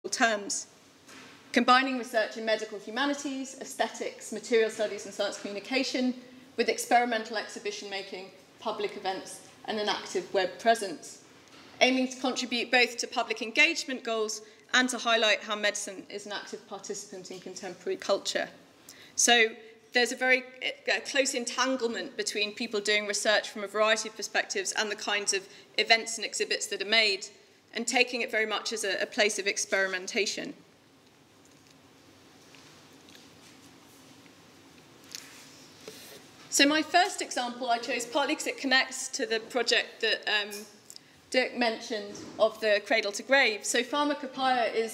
terms, combining research in medical humanities, aesthetics, material studies and science communication with experimental exhibition making, public events and an active web presence, aiming to contribute both to public engagement goals and to highlight how medicine is an active participant in contemporary culture. So there's a very close entanglement between people doing research from a variety of perspectives and the kinds of events and exhibits that are made, and taking it very much as a place of experimentation. So my first example I chose partly because it connects to the project that Dirk mentioned of the cradle to grave. So Pharmacopoeia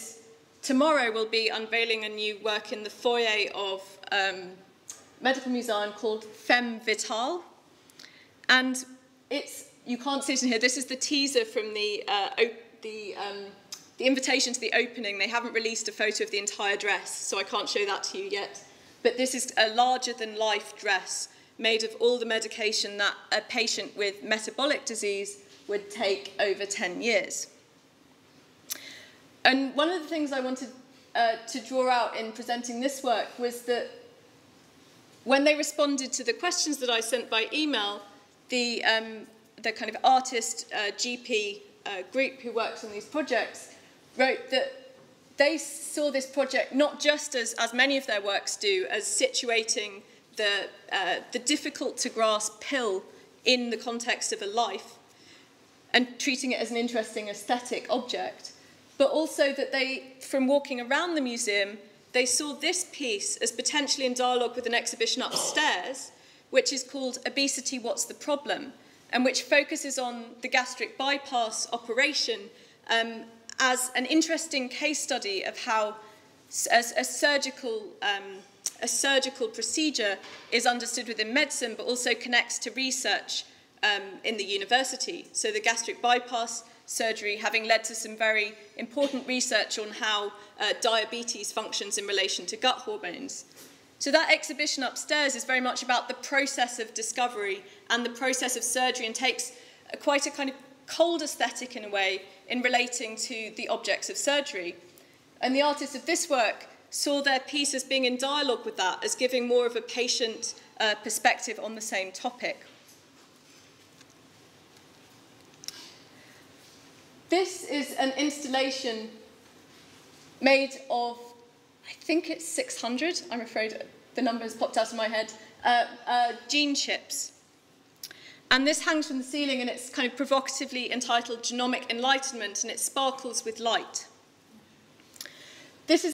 tomorrow will be unveiling a new work in the foyer of Medical Museum called Femme Vitale. And you can't see it in here, this is the teaser from the invitation to the opening. They haven't released a photo of the entire dress, so I can't show that to you yet. But this is a larger-than-life dress made of all the medication that a patient with metabolic disease would take over 10 years. And one of the things I wanted to draw out in presenting this work was that when they responded to the questions that I sent by email, the kind of artist GP group who works on these projects wrote that they saw this project not just as many of their works do, as situating the difficult-to-grasp pill in the context of a life and treating it as an interesting aesthetic object, but also that from walking around the museum, they saw this piece as potentially in dialogue with an exhibition upstairs, which is called Obesity, What's the Problem?, and which focuses on the gastric bypass operation as an interesting case study of how a surgical procedure is understood within medicine, but also connects to research in the university. So the gastric bypass surgery having led to some very important research on how diabetes functions in relation to gut hormones. So that exhibition upstairs is very much about the process of discovery and the process of surgery, and takes quite a kind of cold aesthetic in a way in relating to the objects of surgery. And the artists of this work saw their piece as being in dialogue with that, as giving more of a patient perspective on the same topic. This is an installation made of, I think it's 600, I'm afraid the number has popped out of my head, gene chips. And this hangs from the ceiling, and it's kind of provocatively entitled Genomic Enlightenment, and it sparkles with light. This is